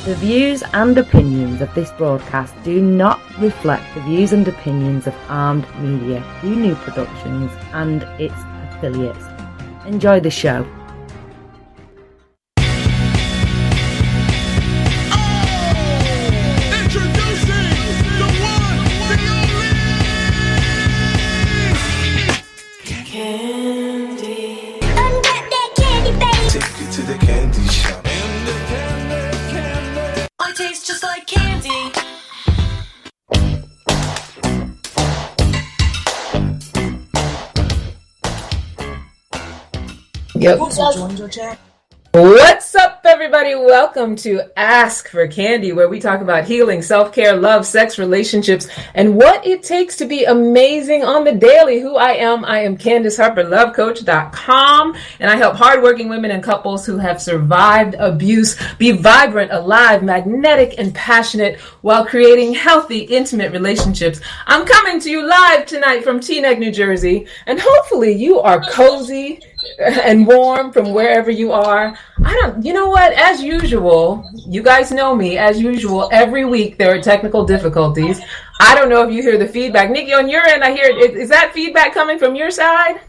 The views and opinions of this broadcast do not reflect the views and opinions of Armed Media, New Productions and its affiliates. Enjoy the show. Tastes just like candy. Yep. What's up, everybody? Welcome to Ask for Candy, where we talk about healing, self-care, love, sex, relationships, and what it takes to be amazing on the daily. Who I am Candace Harper, lovecoach.com, and I help hardworking women and couples who have survived abuse be vibrant, alive, magnetic, and passionate while creating healthy, intimate relationships. I'm coming to you live tonight from Teaneck, New Jersey, and hopefully you are cozy and warm from wherever you are. You know what, as usual, you guys know me, as usual, every week there are technical difficulties. I don't know if you hear the feedback. Nikki, on your end, I hear it. Is that feedback coming from your side?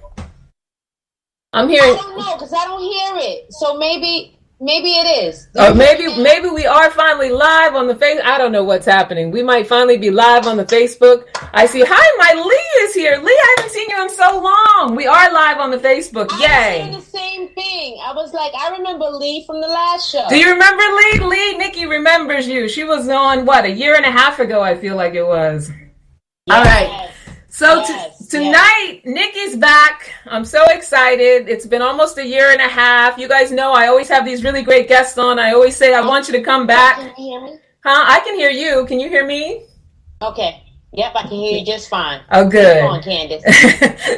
I'm hearing. I don't know, because I don't hear it. So maybe it is. Maybe we are finally live on the face. I don't know what's happening. We might finally be live on the Facebook. I see. Hi, my Lee is here. Lee, I haven't seen you in so long. We are live on the Facebook. Yay! I said the same thing. I was like, I remember Lee from the last show. Do you remember Lee? Nikki remembers you. She was on a year and a half ago. I feel like it was. Yes. All right. So tonight, Nikki's back. I'm so excited. It's been almost a year and a half. You guys know I always have these really great guests on. I always say I want you to come back. Can you hear me? Huh? I can hear you. Can you hear me? Okay. Yep, I can hear you just fine. Oh, good. Come on, Candace.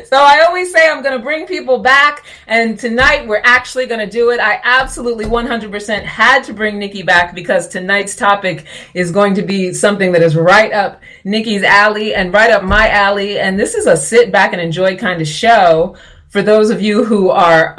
So I always say I'm going to bring people back, and tonight we're actually going to do it. I absolutely 100% had to bring Nikki back because tonight's topic is going to be something that is right up Nikki's alley and right up my alley, and this is a sit back and enjoy kind of show for those of you who are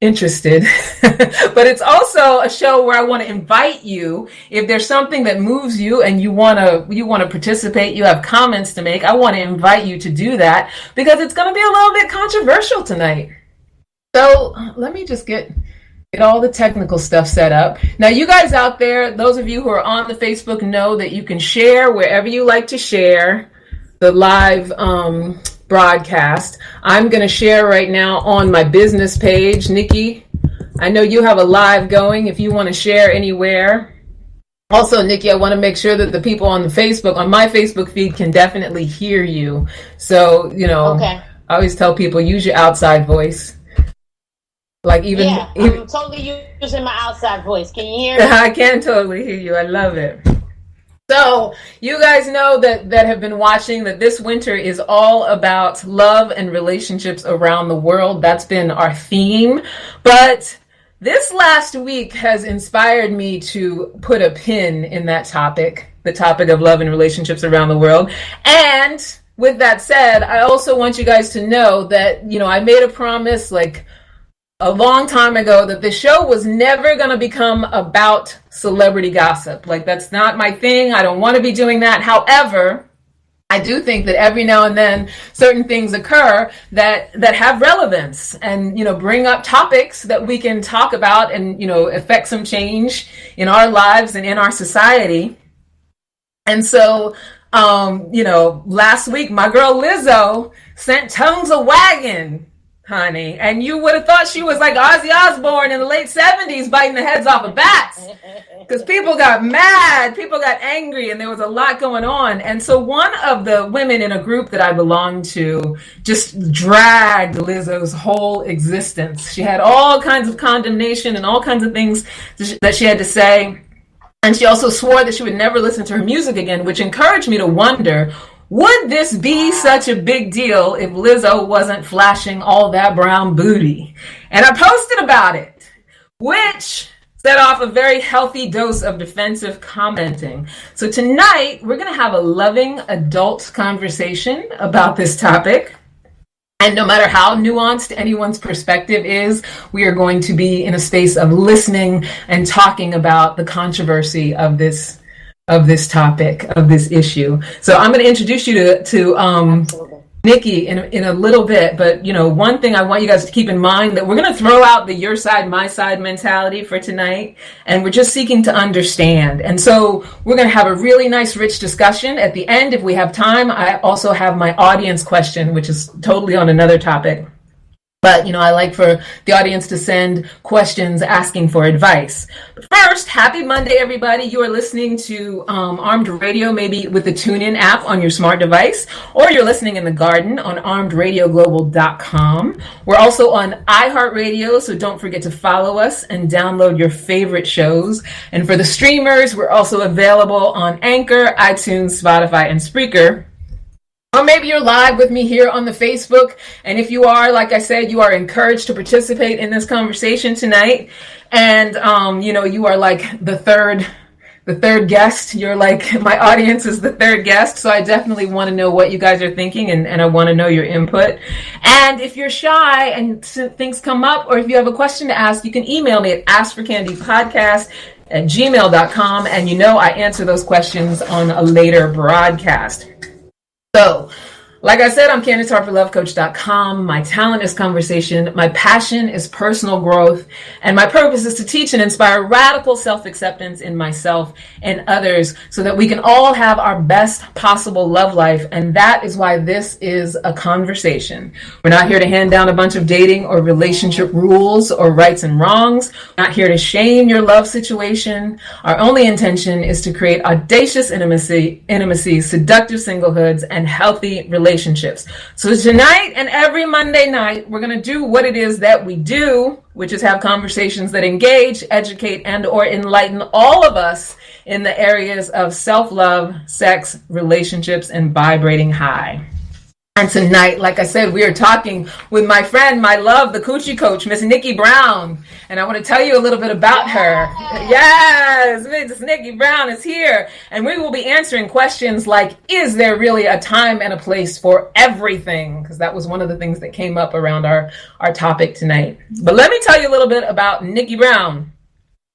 interested. But it's also a show where I want to invite you, if there's something that moves you and you want to participate, you have comments to make, I want to invite you to do that because it's going to be a little bit controversial tonight. So let me just get all the technical stuff set up. Now, you guys out there, those of you who are on the Facebook, know that you can share wherever you like to share the live broadcast. I'm going to share right now on my business page. Nikki, I know you have a live going if you want to share anywhere. Also, Nikki, I want to make sure that the people on my Facebook feed can definitely hear you. So, okay. I always tell people, use your outside voice. I'm totally using my outside voice. Can you hear me? I can totally hear you. I love it. So you guys know that have been watching that this winter is all about love and relationships around the world. That's been our theme. But this last week has inspired me to put a pin in that topic, the topic of love and relationships around the world. And with that said, I also want you guys to know that, I made a promise a long time ago that the show was never going to become about celebrity gossip. That's not my thing. I don't want to be doing that. However, I do think that every now and then certain things occur that have relevance and, bring up topics that we can talk about and, affect some change in our lives and in our society. And so, last week, my girl Lizzo sent Tones a Wagon, honey, and you would have thought she was like Ozzy Osbourne in the late 70s biting the heads off of bats because people got mad, people got angry, and there was a lot going on. And so one of the women in a group that I belonged to just dragged Lizzo's whole existence. She had all kinds of condemnation and all kinds of things that she had to say. And she also swore that she would never listen to her music again, which encouraged me to wonder, would this be such a big deal if Lizzo wasn't flashing all that brown booty? And I posted about it, which set off a very healthy dose of defensive commenting. So tonight, we're going to have a loving adult conversation about this topic. And no matter how nuanced anyone's perspective is, we are going to be in a space of listening and talking about the controversy of this topic, of this issue. So I'm going to introduce you to Nikki in a little bit, but one thing I want you guys to keep in mind, that we're going to throw out the your side, my side mentality for tonight, and we're just seeking to understand. And so we're going to have a really nice, rich discussion at the end. If we have time, I also have my audience question, which is totally on another topic. But, I like for the audience to send questions asking for advice. But first, happy Monday, everybody. You are listening to Armed Radio, maybe with the TuneIn app on your smart device, or you're listening in the garden on armedradioglobal.com. We're also on iHeartRadio, so don't forget to follow us and download your favorite shows. And for the streamers, we're also available on Anchor, iTunes, Spotify, and Spreaker. Or maybe you're live with me here on the Facebook. And if you are, like I said, you are encouraged to participate in this conversation tonight. And, you are like the third guest. You're like, my audience is the third guest. So I definitely want to know what you guys are thinking, and I want to know your input. And if you're shy and things come up, or if you have a question to ask, you can email me at askforcandypodcast@gmail.com. And I answer those questions on a later broadcast. So, like I said, I'm Candace Harper, lovecoach.com. My talent is conversation. My passion is personal growth. And my purpose is to teach and inspire radical self-acceptance in myself and others so that we can all have our best possible love life. And that is why this is a conversation. We're not here to hand down a bunch of dating or relationship rules or rights and wrongs. We're not here to shame your love situation. Our only intention is to create audacious intimacy, seductive singlehoods, and healthy relationships. So tonight and every Monday night, we're going to do what it is that we do, which is have conversations that engage, educate, and or enlighten all of us in the areas of self-love, sex, relationships, and vibrating high. And tonight, like I said, we are talking with my friend, my love, the Coochie Coach, Miss Nikki Brown. And I want to tell you a little bit about her. Yes, Miss Nikki Brown is here. And we will be answering questions like, is there really a time and a place for everything? Because that was one of the things that came up around our topic tonight. But let me tell you a little bit about Nikki Brown.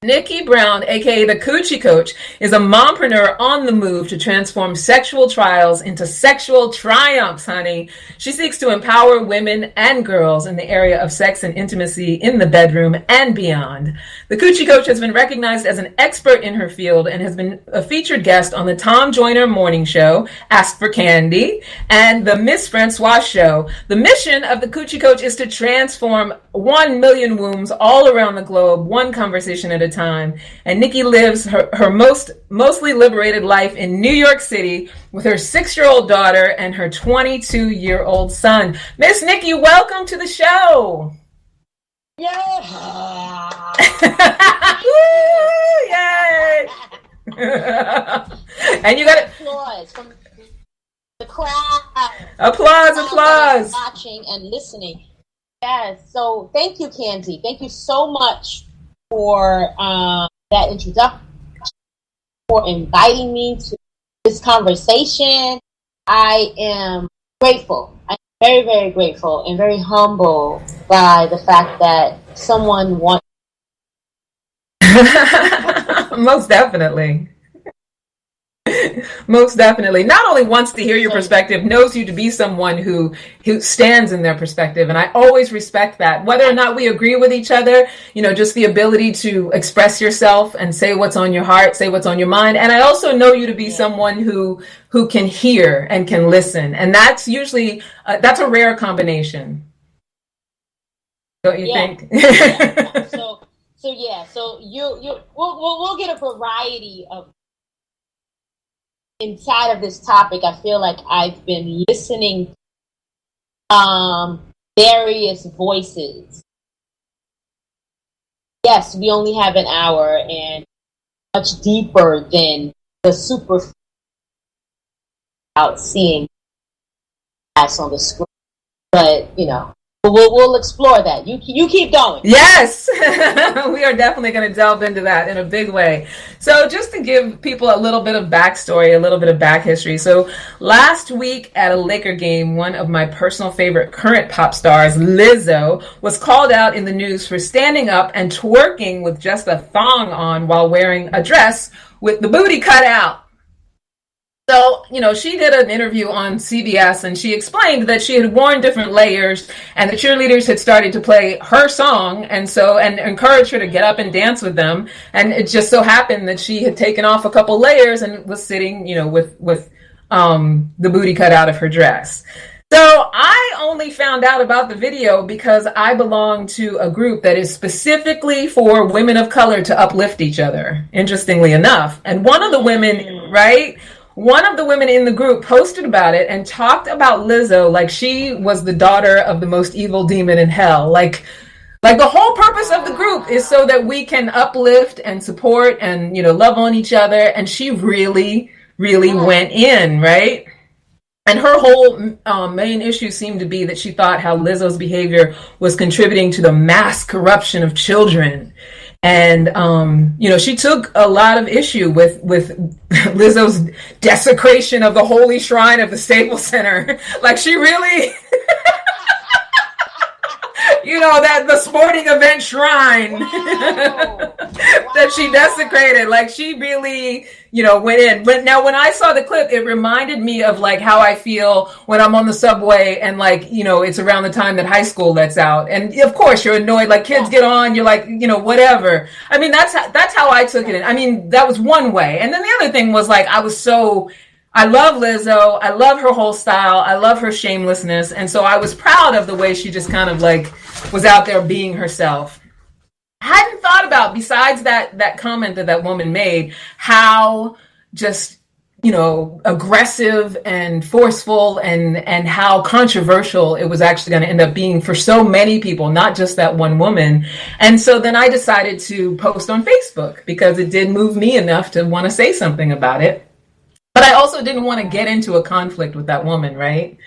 Nikki Brown, aka the Coochie Coach, is a mompreneur on the move to transform sexual trials into sexual triumphs, honey. She seeks to empower women and girls in the area of sex and intimacy in the bedroom and beyond. The Coochie Coach has been recognized as an expert in her field and has been a featured guest on the Tom Joyner Morning Show, Ask for Candy, and the Miss Francois Show. The mission of the Coochie Coach is to transform 1 million wombs all around the globe, one conversation at a time. And Nikki lives her mostly liberated life in New York City with her 6-year-old daughter and her 22-year-old son. Miss Nikki, welcome to the show. Yeah. Woo, yay. And you got applause from the crowd. Applause. Watching and listening. Yes. So thank you, Candy. Thank you so much for that introduction, for inviting me to this conversation. I am grateful. I'm very, very grateful and very humble by the fact that someone wants. Most definitely. Most definitely. Not only wants to hear your perspective, knows you to be someone who stands in their perspective. And I always respect that. Whether or not we agree with each other, just the ability to express yourself and say what's on your heart, say what's on your mind. And I also know you to be someone who can hear and can listen. And that's usually, that's a rare combination. Don't you think? Yeah. So we'll get a variety of. Inside of this topic, I feel like I've been listening to various voices. Yes, we only have an hour and much deeper than the super out seeing us on the screen. But, We'll explore that. You keep going. Yes, we are definitely going to delve into that in a big way. So just to give people a little bit of backstory, a little bit of back history. So last week at a Laker game, one of my personal favorite current pop stars, Lizzo, was called out in the news for standing up and twerking with just a thong on while wearing a dress with the booty cut out. So, she did an interview on CBS and she explained that she had worn different layers and the cheerleaders had started to play her song and encouraged her to get up and dance with them. And it just so happened that she had taken off a couple layers and was sitting, with the booty cut out of her dress. So I only found out about the video because I belong to a group that is specifically for women of color to uplift each other, interestingly enough. And one of the women, right? One of the women in the group posted about it and talked about Lizzo like she was the daughter of the most evil demon in hell. Like the whole purpose of the group is so that we can uplift and support and, love on each other. And she really, really went in, right? And her whole main issue seemed to be that she thought how Lizzo's behavior was contributing to the mass corruption of children. And, she took a lot of issue with Lizzo's desecration of the holy shrine of the Staples Center. Like she really, that the sporting event shrine that she desecrated. Like she really, went in. But now when I saw the clip, it reminded me of like how I feel when I'm on the subway and like, it's around the time that high school lets out. And of course you're annoyed, like kids get on, you're like, whatever. I mean, that's how I took it. I mean, that was one way. And then the other thing was like, I love Lizzo. I love her whole style. I love her shamelessness. And so I was proud of the way she just kind of like was out there being herself. Hadn't thought about, besides that comment that woman made, how just, aggressive and forceful and how controversial it was actually going to end up being for so many people, not just that one woman. And so then I decided to post on Facebook because it did move me enough to want to say something about it. But I also didn't want to get into a conflict with that woman, right?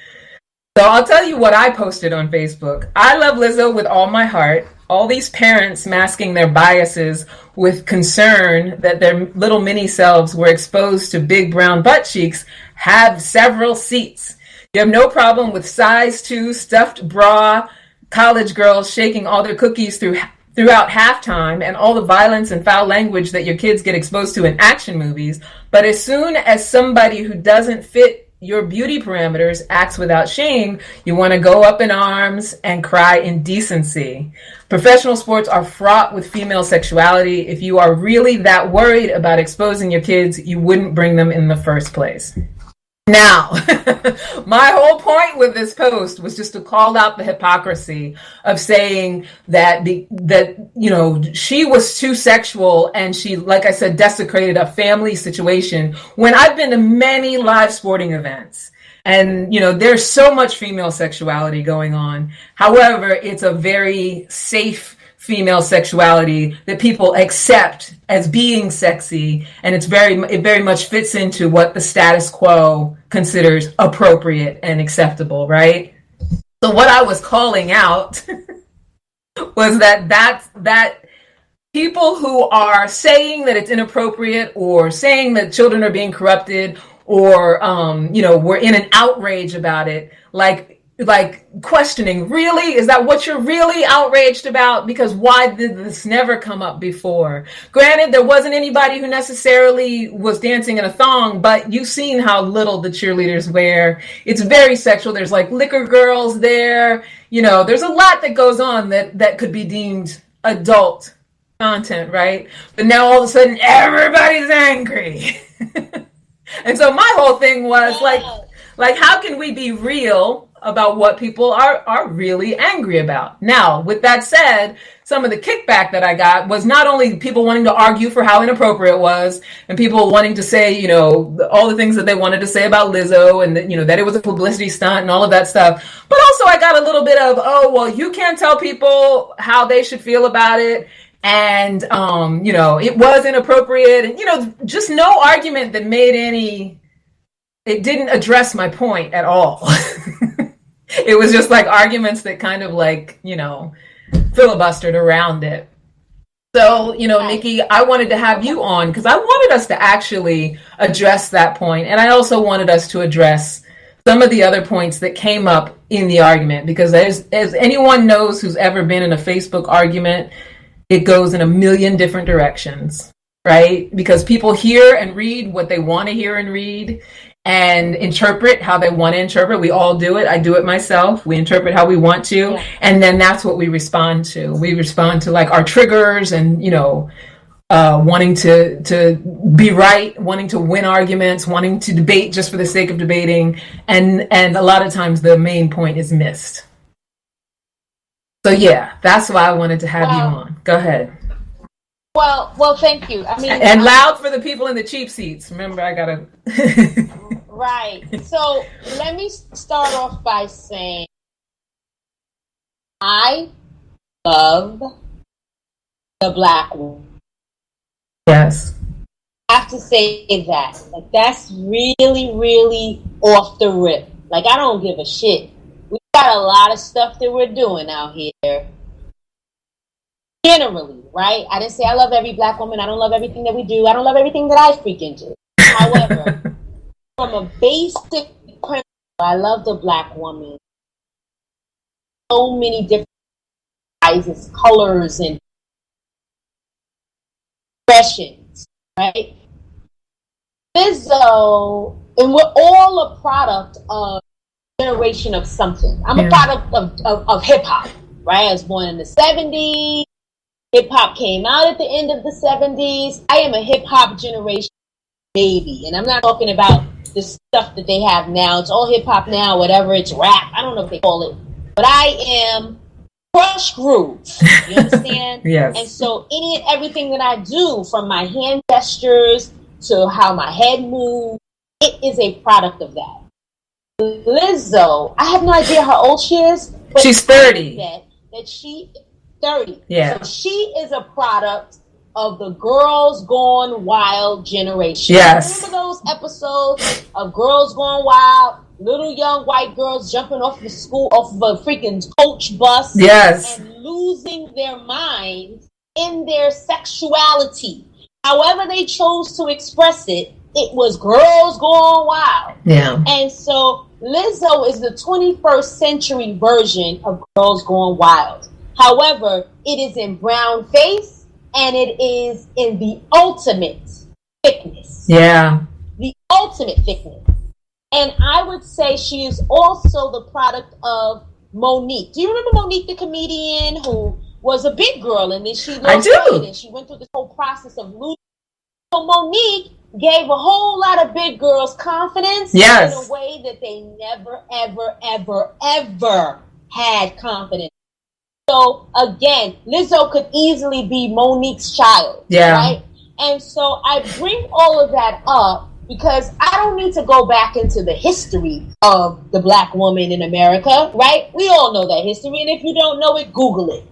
So I'll tell you what I posted on Facebook. I love Lizzo with all my heart. All these parents masking their biases with concern that their little mini selves were exposed to big brown butt cheeks have several seats. You have no problem with size 2 stuffed bra college girls shaking all their cookies throughout halftime and all the violence and foul language that your kids get exposed to in action movies. But as soon as somebody who doesn't fit your beauty parameters acts without shame, you want to go up in arms and cry indecency. Professional sports are fraught with female sexuality. If you are really that worried about exposing your kids, you wouldn't bring them in the first place. Now, my whole point with this post was just to call out the hypocrisy of saying that she was too sexual and she, like I said, desecrated a family situation when I've been to many live sporting events. And, there's so much female sexuality going on. However, it's a very safe female sexuality that people accept as being sexy, and it very much fits into what the status quo considers appropriate and acceptable, right? So what I was calling out was that people who are saying that it's inappropriate or saying that children are being corrupted or we're in an outrage about it, like questioning, really? Is that what you're really outraged about? Because why did this never come up before? Granted, there wasn't anybody who necessarily was dancing in a thong, but you've seen how little the cheerleaders wear. It's very sexual. There's like liquor girls there. There's a lot that goes on that could be deemed adult content, right? But now all of a sudden everybody's angry. And so my whole thing was like, how can we be real about what people are really angry about? Now, with that said, some of the kickback that I got was not only people wanting to argue for how inappropriate it was and people wanting to say, all the things that they wanted to say about Lizzo and that, that it was a publicity stunt and all of that stuff. But also I got a little bit of, you can't tell people how they should feel about it. And, it was inappropriate and, just no argument that it didn't address my point at all. It was just like arguments that kind of like, filibustered around it. So, Nikki, I wanted to have you on because I wanted us to actually address that point. And I also wanted us to address some of the other points that came up in the argument, because as anyone knows who's ever been in a Facebook argument, it goes in a million different directions, right? Because people hear and read what they want to hear and read and interpret how they want to interpret. We all do it. I do it myself. We interpret how we want to. Yeah. And then that's what we respond to. We respond to like our triggers and, wanting to be right, wanting to win arguments, wanting to debate just for the sake of debating. And a lot of times the main point is missed. So yeah, that's why I wanted to have you on. Go ahead. Well, thank you. I mean, and loud for the people in the cheap seats. Remember, I gotta. Right. So let me start off by saying I love the black woman. Yes. I have to say that. Like, that's really, really off the rip. Like, I don't give a shit. We got a lot of stuff that we're doing out here. Generally, right? I didn't say I love every black woman. I don't love everything that we do. I don't love everything that I freaking do. However, from a basic principle, I love the black woman. So many different sizes, colors, and expressions, right? Lizzo, and we're all a product of generation of something. I'm a product of hip-hop, right? I was born in the 70s. Hip-hop came out at the end of the 70s. I am a hip-hop generation baby, and I'm not talking about the stuff that they have now. It's all hip-hop now, whatever. It's rap. I don't know if they call it. But I am crush grooves. You understand? Yes. And so any and everything that I do, from my hand gestures to how my head moves, it is a product of that. Lizzo, I have no idea how old she is. But she's 30. That she 30. Yeah. So she is a product of the Girls Gone Wild generation. Yes. Remember those episodes of Girls Gone Wild? Little young white girls jumping off the school, off of a freaking coach bus. Yes. And losing their minds in their sexuality. However they chose to express it, it was Girls Gone Wild. Yeah. And so Lizzo is the 21st century version of Girls Gone Wild. However, it is in brown face and it is in the ultimate thickness. Yeah. The ultimate thickness. And I would say she is also the product of Monique. Do you remember Monique, the comedian, who was a big girl and then she lost weight and she went through this whole process of losing? So Monique gave a whole lot of big girls confidence in a way that they never, ever, ever, ever had confidence. So again, Lizzo could easily be Monique's child, right? And so I bring all of that up because I don't need to go back into the history of the black woman in America, right? We all know that history, and if you don't know it, Google it.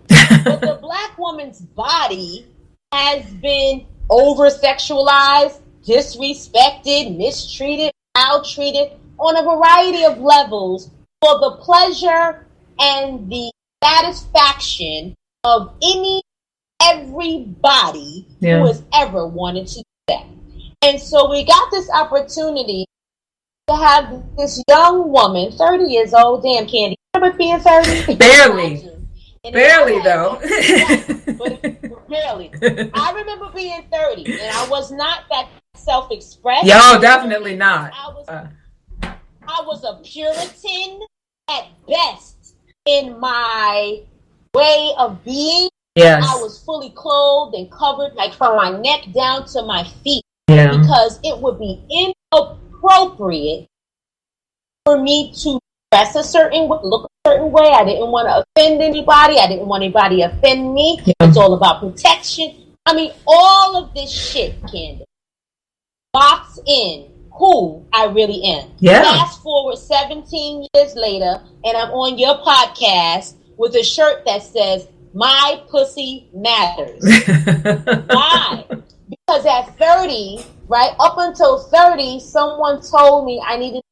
But the black woman's body has been over-sexualized, disrespected, mistreated, maltreated on a variety of levels for the pleasure and the satisfaction of everybody who has ever wanted to do that. And so we got this opportunity to have this young woman, 30 years old. Damn, Candy, remember being 30? Barely. Barely, though. But barely. I remember being 30, and I was not that self-expressed. Yo, definitely not. I was a Puritan at best in my way of being. Yes. I was fully clothed and covered, like from my neck down to my feet. Yeah. Because it would be inappropriate for me to dress a certain way, look a certain way. I didn't want to offend anybody. I didn't want anybody to offend me. Yeah. It's all about protection. I mean, all of this shit, Candace, box in who I really am. Yeah. Fast forward 17 years later, and I'm on your podcast with a shirt that says, "My pussy matters." Why? Because at 30, right, up until 30, someone told me I needed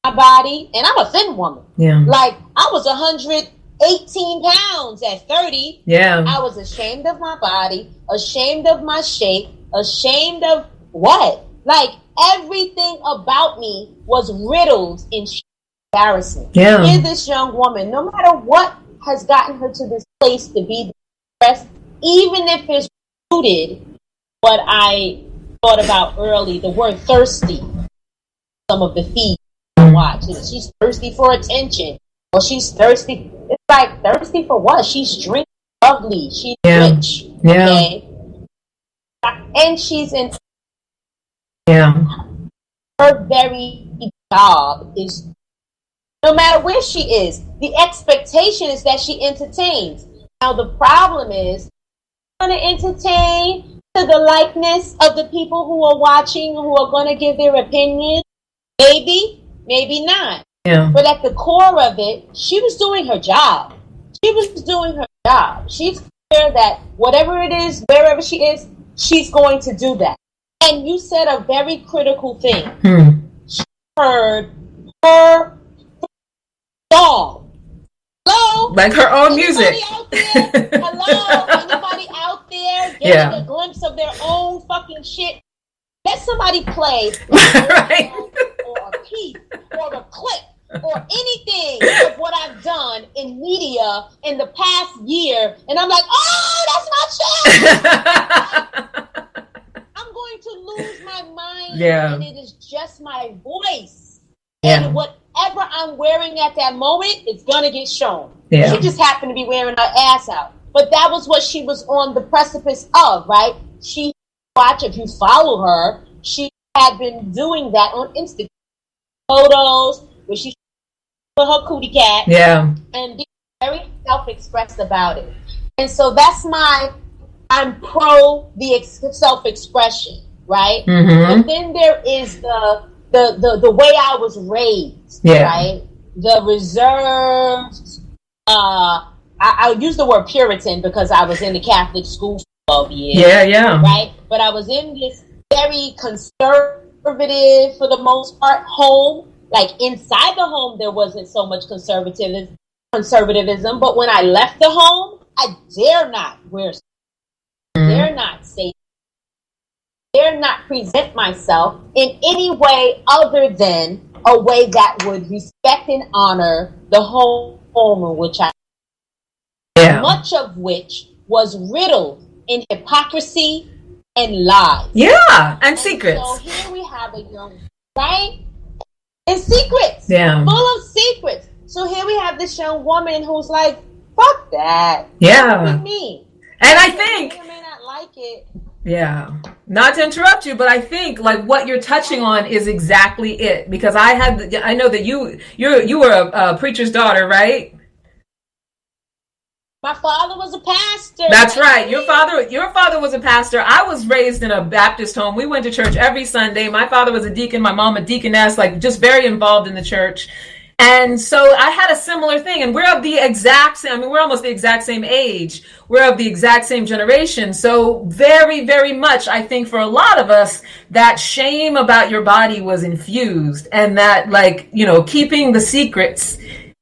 my body, and I'm a thin woman. Yeah. Like, I was 118 pounds at 30. Yeah. I was ashamed of my body, ashamed of my shape, ashamed of what? Like, everything about me was riddled in embarrassment. Yeah. Here's this young woman, no matter what has gotten her to this place to be depressed, even if it's rooted what I thought about early, the word thirsty, some of the feeds I watch. She's thirsty for attention, or she's thirsty. It's like, thirsty for what? She's drinking lovely. She's rich. Yeah. Okay? And she's in. Yeah. Her very job is, no matter where she is, the expectation is that she entertains. Now, the problem is, going to entertain to the likeness of the people who are watching, who are going to give their opinion. Maybe, maybe not. Yeah. But at the core of it, she was doing her job. She was doing her job. She's clear that whatever it is, wherever she is, she's going to do that. And you said a very critical thing. She heard her song. Hello? Like her own music. Out there? Hello? Anybody out there getting a glimpse of their own fucking shit? Let somebody play right. or a piece or a clip or anything of what I've done in media in the past year, and I'm like, oh, that's my shit. I'm going to lose my mind, and it is just my voice. And whatever I'm wearing at that moment, it's going to get shown. Yeah. She just happened to be wearing her ass out. But that was what she was on the precipice of, right? She, watch, if you follow her, she had been doing that on Instagram. Photos where she put her cootie cat. Yeah. And being very self-expressed about it. And so that's I'm pro the self-expression, right? Mm-hmm. But then there is the way I was raised, right? The reserved, I'll use the word Puritan because I was in the Catholic school for 12 years. Yeah. Right? But I was in this very conservative, for the most part, home. Like, inside the home, there wasn't so much conservatism. But when I left the home, I dare not wear, dare not say, dare not present myself in any way other than a way that would respect and honor the home in which I, much of which was riddled in hypocrisy and lies. Yeah, and secrets. So here we have a young, right? And secrets. Yeah. Full of secrets. So here we have this young woman who's like, fuck that. Yeah. What do you mean? And I think, you may not like it. Yeah. Not to interrupt you, but I think like what you're touching on is exactly it. Because I know that you were a preacher's daughter, right? My father was a pastor. That's right. Your father was a pastor. I was raised in a Baptist home. We went to church every Sunday. My father was a deacon, my mom a deaconess, like just very involved in the church. And so I had a similar thing, and we're of the exact same, I mean, we're almost the exact same age. We're of the exact same generation. So very, very much, I think for a lot of us, that shame about your body was infused, and that, like, you know, keeping the secrets,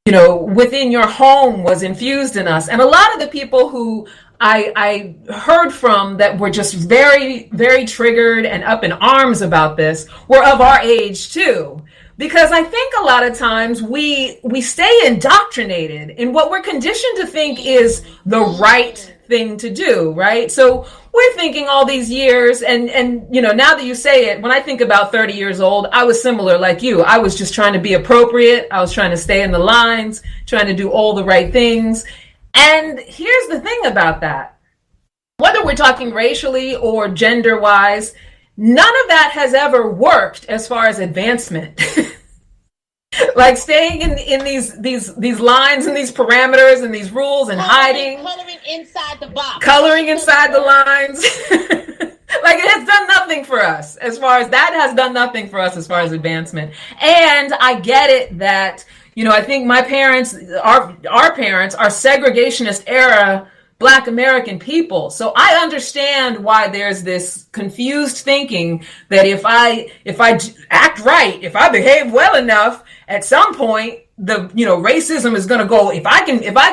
you know, within your home was infused in us. And a lot of the people who I heard from that were just very, very triggered and up in arms about this were of our age too. Because I think a lot of times we stay indoctrinated in what we're conditioned to think is the right thing to do, right? So we're thinking all these years, and you know, now that you say it, when I think about 30 years old, I was similar like you. I was just trying to be appropriate. I was trying to stay in the lines, trying to do all the right things. And here's the thing about that. Whether we're talking racially or gender-wise, none of that has ever worked as far as advancement. Like staying in these lines and these parameters and these rules and hiding. Coloring inside the box. Coloring inside the lines. Like it has done nothing for us as far as that has done nothing for us as far as advancement. And I get it that, you know, I think my parents, our parents, our segregationist era Black American people. So I understand why there's this confused thinking that if I act right, if I behave well enough, at some point racism is going to go. If I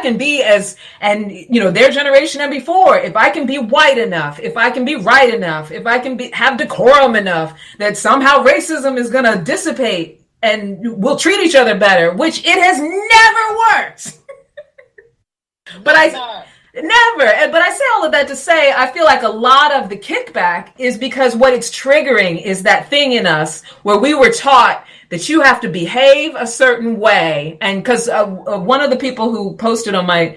can be as, and their generation and before, if I can be white enough, if I can be right enough, if I can have decorum enough, that somehow racism is going to dissipate and we'll treat each other better, which it has never worked. But I say all of that to say, I feel like a lot of the kickback is because what it's triggering is that thing in us where we were taught that you have to behave a certain way. And because one of the people who posted on my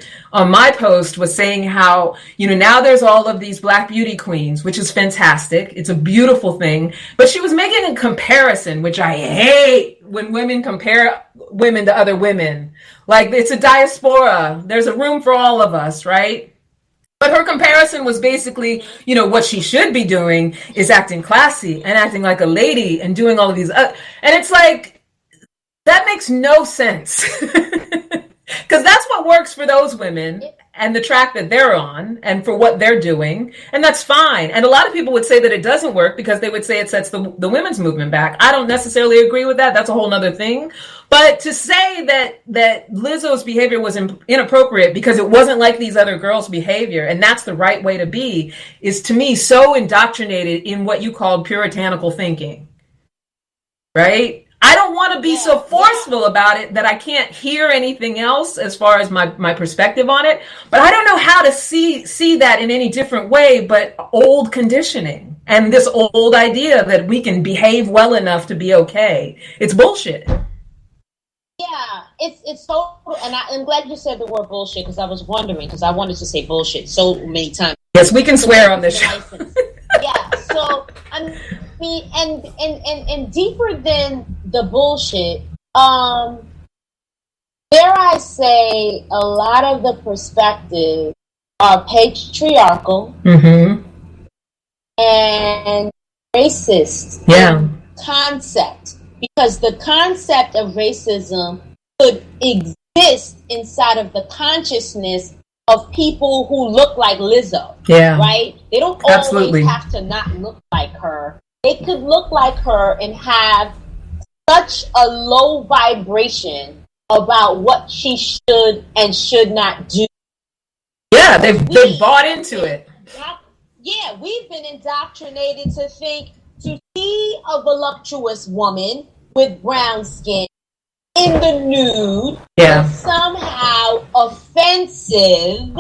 post was saying how, now there's all of these Black beauty queens, which is fantastic. It's a beautiful thing. But she was making a comparison, which I hate when women compare women to other women. Like, it's a diaspora. There's a room for all of us, right? But her comparison was basically, what she should be doing is acting classy and acting like a lady and doing all of these. And it's like, that makes no sense. Because that's what works for those women and the track that they're on and for what they're doing. And that's fine. And a lot of people would say that it doesn't work because they would say it sets the women's movement back. I don't necessarily agree with that. That's a whole nother thing. But to say that Lizzo's behavior was inappropriate because it wasn't like these other girls' behavior, and that's the right way to be, is to me so indoctrinated in what you called puritanical thinking. Right? I don't want to be so forceful about it that I can't hear anything else as far as my perspective on it. But I don't know how to see that in any different way but old conditioning and this old idea that we can behave well enough to be okay. It's bullshit. Yeah, it's so, and I'm glad you said the word bullshit because I was wondering, because I wanted to say bullshit so many times. Yes, we can swear on this show. Yeah, so I mean, and deeper than the bullshit, dare I say, a lot of the perspectives are patriarchal and racist. Yeah, concept. Because the concept of racism could exist inside of the consciousness of people who look like Lizzo. Yeah. Right? They don't always have to not look like her. They could look like her and have such a low vibration about what she should and should not do. Yeah, they've bought into it. Yeah, we've been indoctrinated to think to see a voluptuous woman with brown skin in the nude is somehow offensive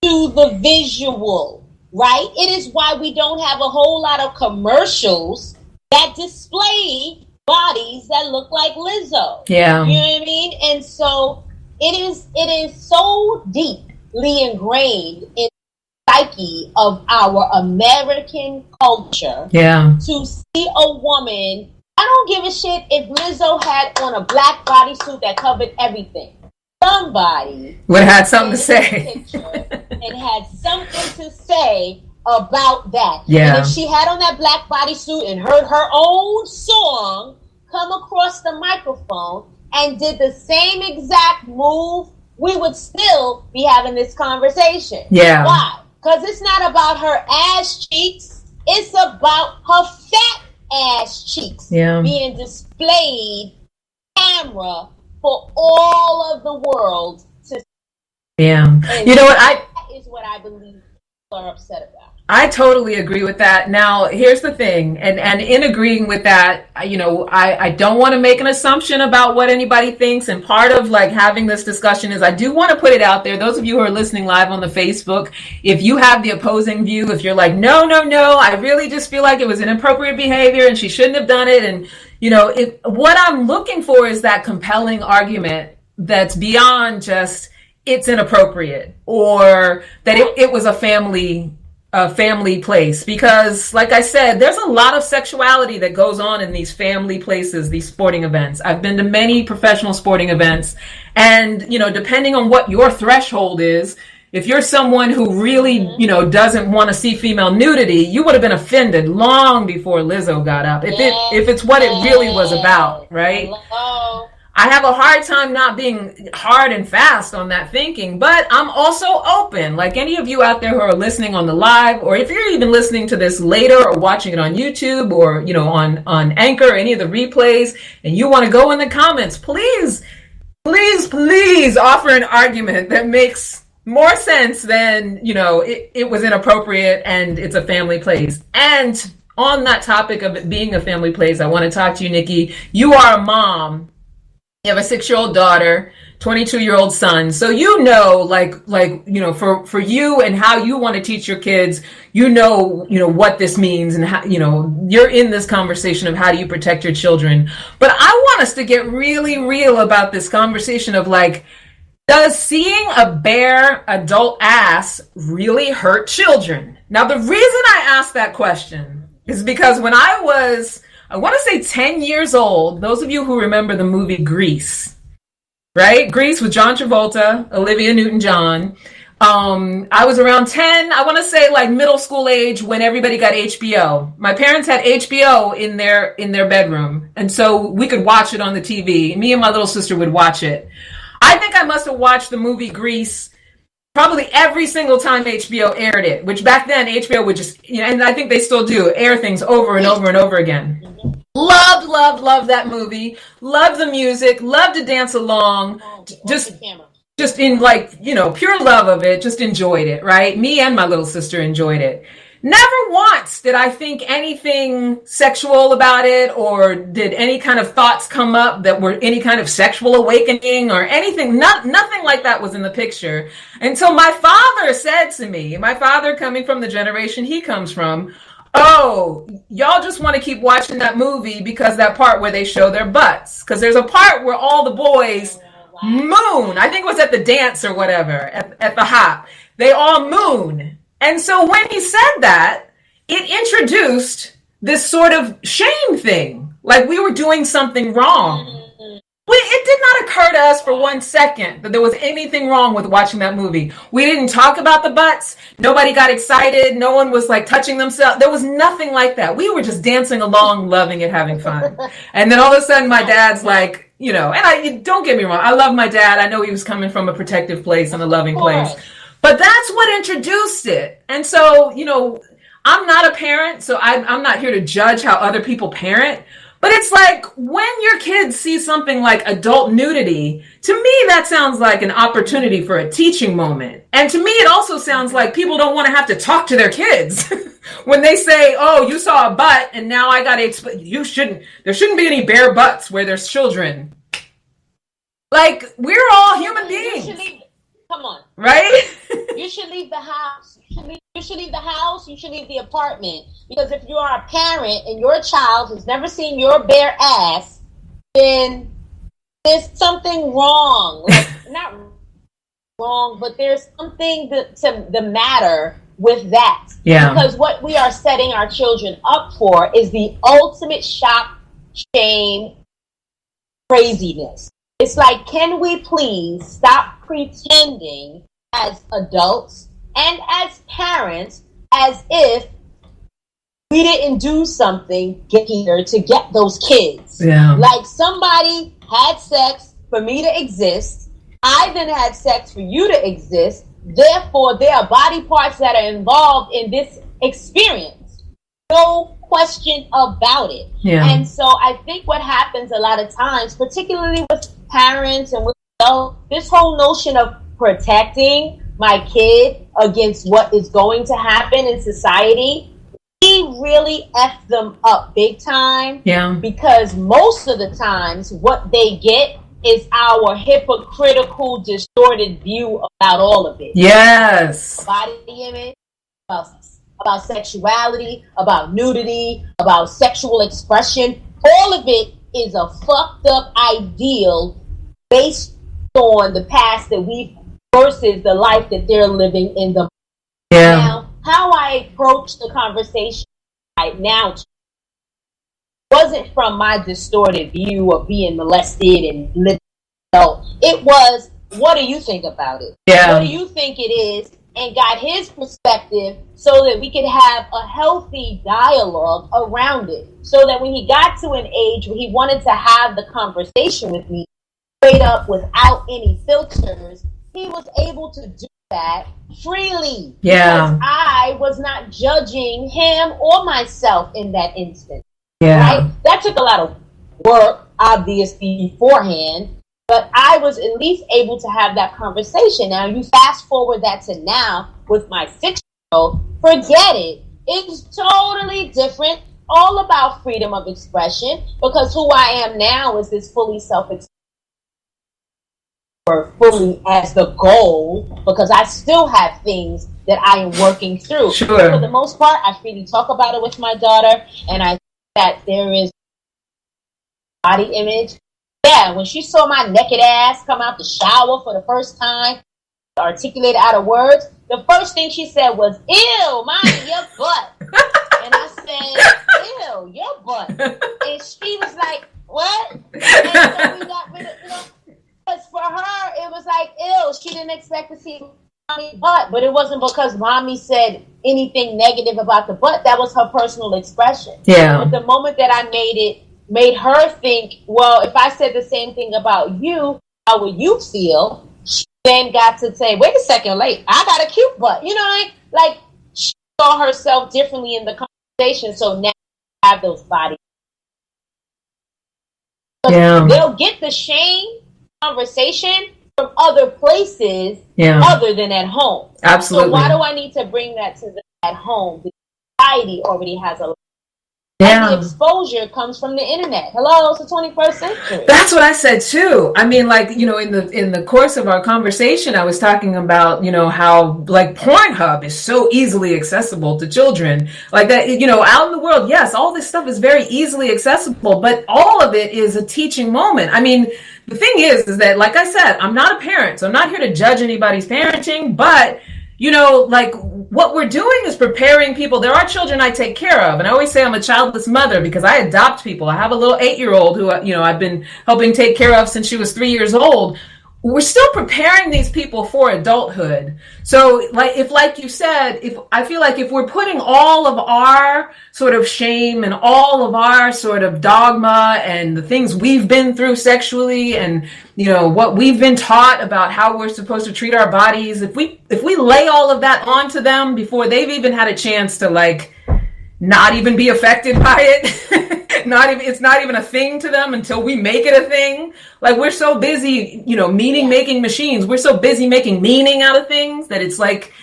to the visual, right? It is why we don't have a whole lot of commercials that display bodies that look like Lizzo. Yeah. You know what I mean? And so it is so deeply ingrained in psyche of our American culture to see a woman. I don't give a shit if Lizzo had on a black bodysuit that covered everything. Somebody would have had something to say and had something to say about that. Yeah. And if she had on that black bodysuit and heard her own song come across the microphone and did the same exact move, we would still be having this conversation. Yeah. Why? Because it's not about her ass cheeks. It's about her fat ass cheeks being displayed camera for all of the world to see. Yeah. And you know what? That is what I believe people are upset about. I totally agree with that. Now, here's the thing, and in agreeing with that, I don't want to make an assumption about what anybody thinks, and part of like having this discussion is I do want to put it out there. Those of you who are listening live on the Facebook, if you have the opposing view, if you're like, no, I really just feel like it was inappropriate behavior and she shouldn't have done it, and what I'm looking for is that compelling argument that's beyond just it's inappropriate or that it was a family place, because like I said, there's a lot of sexuality that goes on in these family places, these sporting events. I've been to many professional sporting events, and depending on what your threshold is, if you're someone who really doesn't want to see female nudity, you would have been offended long before Lizzo got up if it's what it really was about, right? I have a hard time not being hard and fast on that thinking, but I'm also open. Like any of you out there who are listening on the live, or if you're even listening to this later or watching it on YouTube or, on Anchor or any of the replays, and you want to go in the comments, please offer an argument that makes more sense than, it was inappropriate and it's a family place. And on that topic of it being a family place, I want to talk to you, Nikki. You are a mom. You have a 6-year-old daughter, 22-year-old son. So for you and how you want to teach your kids, what this means and how, you're in this conversation of how do you protect your children. But I want us to get really real about this conversation of does seeing a bare adult ass really hurt children? Now, the reason I asked that question is because when I want to say 10 years old, those of you who remember the movie Grease, right? Grease with John Travolta, Olivia Newton-John. I was around 10, I want to say middle school age when everybody got HBO. My parents had HBO in their bedroom. And so we could watch it on the TV. Me and my little sister would watch it. I think I must have watched the movie Grease probably every single time HBO aired it, which back then HBO would just, and I think they still do, air things over and over and over again. Loved that movie. Loved the music. Loved to dance along. Just in pure love of it. Just enjoyed it, right? Me and my little sister enjoyed it. Never once did I think anything sexual about it, or did any kind of thoughts come up that were any kind of sexual awakening or anything. Nothing like that was in the picture until my father said to me, my father coming from the generation he comes from, oh, y'all just want to keep watching that movie because that part where they show their butts. Because there's a part where all the boys moon. I think it was at the dance or whatever, at the hop. They all moon. And so when he said that, it introduced this sort of shame thing, like we were doing something wrong. It did not occur to us for 1 second that there was anything wrong with watching that movie. We didn't talk about the butts. Nobody got excited. No one was touching themselves. There was nothing like that. We were just dancing along, loving it, having fun. And then all of a sudden my dad's and don't get me wrong, I love my dad. I know he was coming from a protective place and a loving place. But that's what introduced it. And so, I'm not a parent, so I'm not here to judge how other people parent. But it's when your kids see something like adult nudity, to me, that sounds like an opportunity for a teaching moment. And to me, it also sounds like people don't want to have to talk to their kids when they say, oh, you saw a butt and now I got to explain. There shouldn't be any bare butts where there's children. We're all human beings. Come on. Right? You should leave the house. You should leave the house. You should leave the apartment. Because if you are a parent and your child has never seen your bare ass, then there's something wrong. Not wrong, but there's something to the matter with that. Yeah. Because what we are setting our children up for is the ultimate shock, shame, craziness. It's can we please stop pretending as adults and as parents as if we didn't do something here to get those kids. Yeah. Somebody had sex for me to exist. I then had sex for you to exist. Therefore, there are body parts that are involved in this experience. No question about it. Yeah. And so I think what happens a lot of times, particularly with parents and with this whole notion of protecting my kid against what is going to happen in society, we really F them up big time. Yeah. Because most of the times what they get is our hypocritical, distorted view about all of it. Yes. Body image, about sexuality, about nudity, about sexual expression. All of it is a fucked up ideal based on the past that we've versus the life that they're living in the Now, how I approach the conversation right now wasn't from my distorted view of being molested and living. So it was, what do you think about it? Yeah. What do you think it is? And got his perspective so that we could have a healthy dialogue around it. So that when he got to an age where he wanted to have the conversation with me, straight up without any filters, he was able to do that freely. Yeah. Because I was not judging him or myself in that instance. Yeah. Right? That took a lot of work, obviously, beforehand, but I was at least able to have that conversation. Now, you fast forward that to now with my 6-year-old, forget it. It's totally different, all about freedom of expression, because who I am now is this fully self-expression, or fully as the goal, because I still have things that I am working through. Sure. For the most part, I freely talk about it with my daughter, and I think that there is body image. Yeah, when she saw my naked ass come out the shower for the first time, articulate out of words, the first thing she said was, "Ew, mommy, your butt." And I said, "Ew, your butt." And she was like, "What?" And so we got rid of, because for her, it was like, ew, she didn't expect to see mommy butt, but it wasn't because mommy said anything negative about the butt. That was her personal expression. Yeah. But the moment that I made her think, well, if I said the same thing about you, how would you feel? She then got to say, wait a second, I got a cute butt. Like she saw herself differently in the conversation. So now I have those bodies. Yeah. They'll get the shame conversation from other places other than at home. Absolutely. So why do I need to bring that to them at home? The society already has a lot. Yeah. And the exposure comes from the internet. Hello, it's the 21st century. That's what I said too. I mean, in the course of our conversation, I was talking about, how Pornhub is so easily accessible to children. Like that, out in the world, yes, all this stuff is very easily accessible, but all of it is a teaching moment. I mean, the thing is that, like I said, I'm not a parent, so I'm not here to judge anybody's parenting, but what we're doing is preparing people. There are children I take care of, and I always say I'm a childless mother because I adopt people. I have a little 8-year-old who, I've been helping take care of since she was 3 years old. We're still preparing these people for adulthood. So, like you said, I feel like if we're putting all of our sort of shame and all of our sort of dogma and the things we've been through sexually and, what we've been taught about how we're supposed to treat our bodies, if we lay all of that onto them before they've even had a chance to not even be affected by it, it's not even a thing to them until we make it a thing. Like, we're so busy, meaning making machines. We're so busy making meaning out of things that it's like,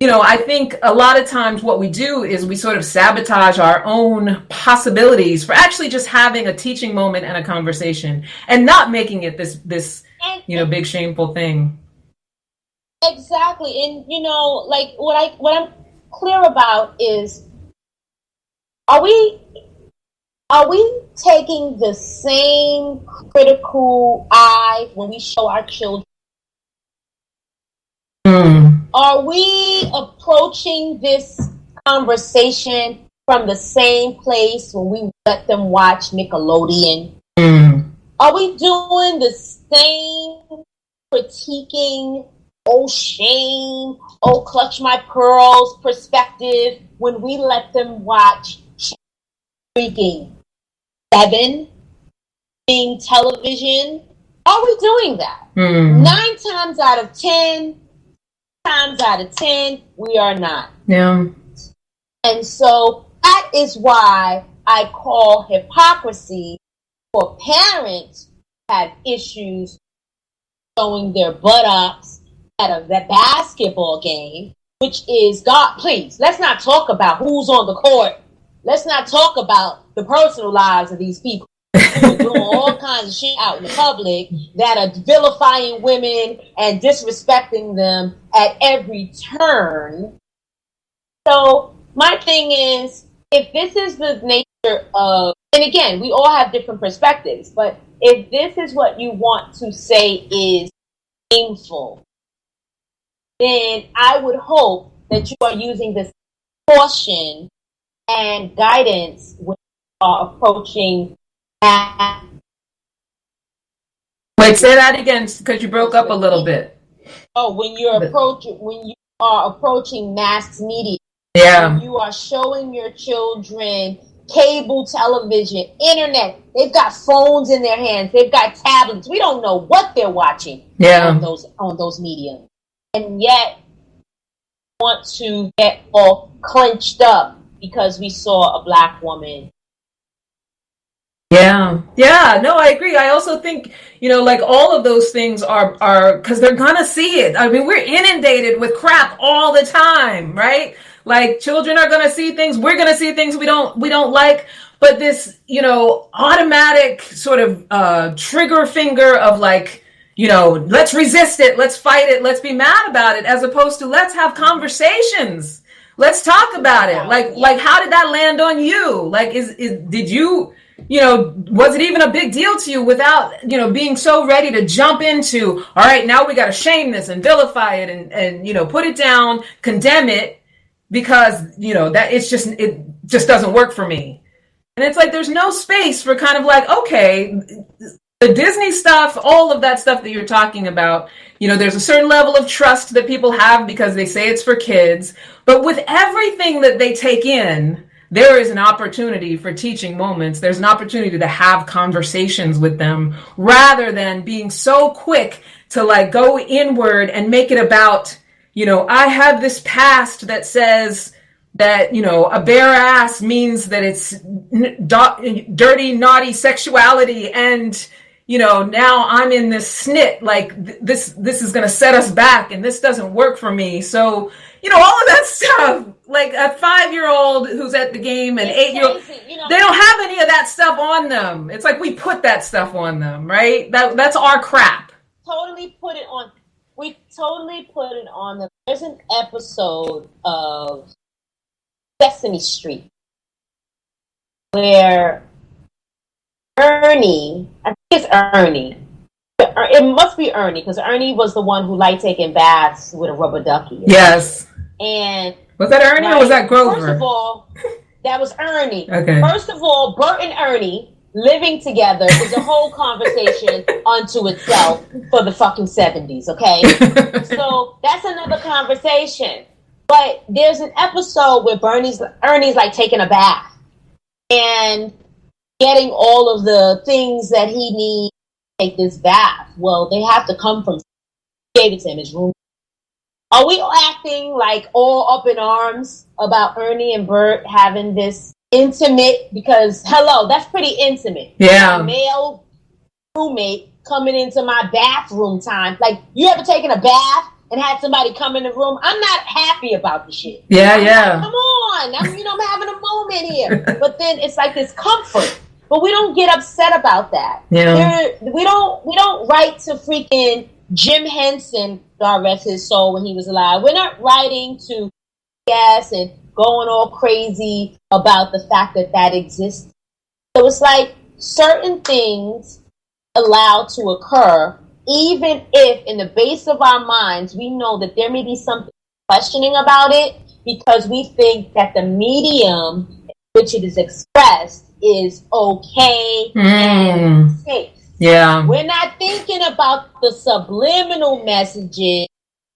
I think a lot of times what we do is we sort of sabotage our own possibilities for actually just having a teaching moment and a conversation and not making it this big shameful thing. Exactly. And, what I'm clear about is, are we taking the same critical eye when we show our children? Are we approaching this conversation from the same place when we let them watch Nickelodeon? Are we doing the same critiquing, oh shame, oh clutch my pearls perspective when we let them watch freaking 7 being television? Are we doing that? 9 times out of 10, we are not. Yeah. And so that is why I call hypocrisy for parents who have issues showing their buttocks at a basketball game, which is, God, please, let's not talk about who's on the court. Let's not talk about the personal lives of these people who are doing all kinds of shit out in the public that are vilifying women and disrespecting them at every turn. So my thing is, if this is the nature of, and again, we all have different perspectives, but if this is what you want to say is shameful, then I would hope that you are using this caution and guidance when you are approaching that. Wait, say that again, because you broke up a little bit. Oh, when you are approaching mass media, yeah, when you are showing your children cable television, internet. They've got phones in their hands. They've got tablets. We don't know what they're watching on those mediums. And yet, want to get all clenched up because we saw a black woman. Yeah, no, I agree. I also think, like all of those things are because they're gonna see it. I mean, we're inundated with crap all the time, right? Like children are gonna see things, we're gonna see things we don't like, but this, automatic sort of trigger finger of like, let's resist it, let's fight it, let's be mad about it, as opposed to let's have conversations. Let's talk about it. Like how did that land on you? Like did you was it even a big deal to you without, being so ready to jump into, all right, now we got to shame this and vilify it and put it down, condemn it because, that it just doesn't work for me. And it's like, there's no space for kind of like, okay, the Disney stuff, all of that stuff that you're talking about, there's a certain level of trust that people have because they say it's for kids. But with everything that they take in, there is an opportunity for teaching moments. There's an opportunity to have conversations with them rather than being so quick to like go inward and make it about, I have this past that says that, a bare ass means that it's dirty, naughty sexuality. And, now I'm in this snit, like this is going to set us back and this doesn't work for me. So, all of that stuff, like a 5-year-old who's at the game and 8-year-old, they don't have any of that stuff on them. It's like we put that stuff on them, right? That's our crap. Totally put it on. We totally put it on them. There's an episode of Sesame Street where Ernie, I think it's Ernie. It must be Ernie because Ernie was the one who liked taking baths with a rubber ducky. Yes. And was that Ernie or was that Grover? First of all, that was Ernie. Okay. First of all, Bert and Ernie living together is a whole conversation unto itself for the fucking 70s, okay? So that's another conversation. But there's an episode where Ernie's like taking a bath and getting all of the things that he needs to take this bath. Well, they have to come from gave it to him, his room. Are we acting like all up in arms about Ernie and Bert having this intimate? Because, hello, that's pretty intimate. Yeah. My male roommate coming into my bathroom time. Like, you ever taken a bath and had somebody come in the room? I'm not happy about the shit. Yeah. Like, come on. I'm having a moment here. But then it's like this comfort. But we don't get upset about that. Yeah. We don't write to freaking Jim Henson, God rest his soul, when he was alive. We're not writing to gas and going all crazy about the fact that exists. So it's like certain things allowed to occur, even if in the base of our minds we know that there may be something questioning about it because we think that the medium in which it is expressed is okay and safe. Yeah. We're not thinking about the subliminal messages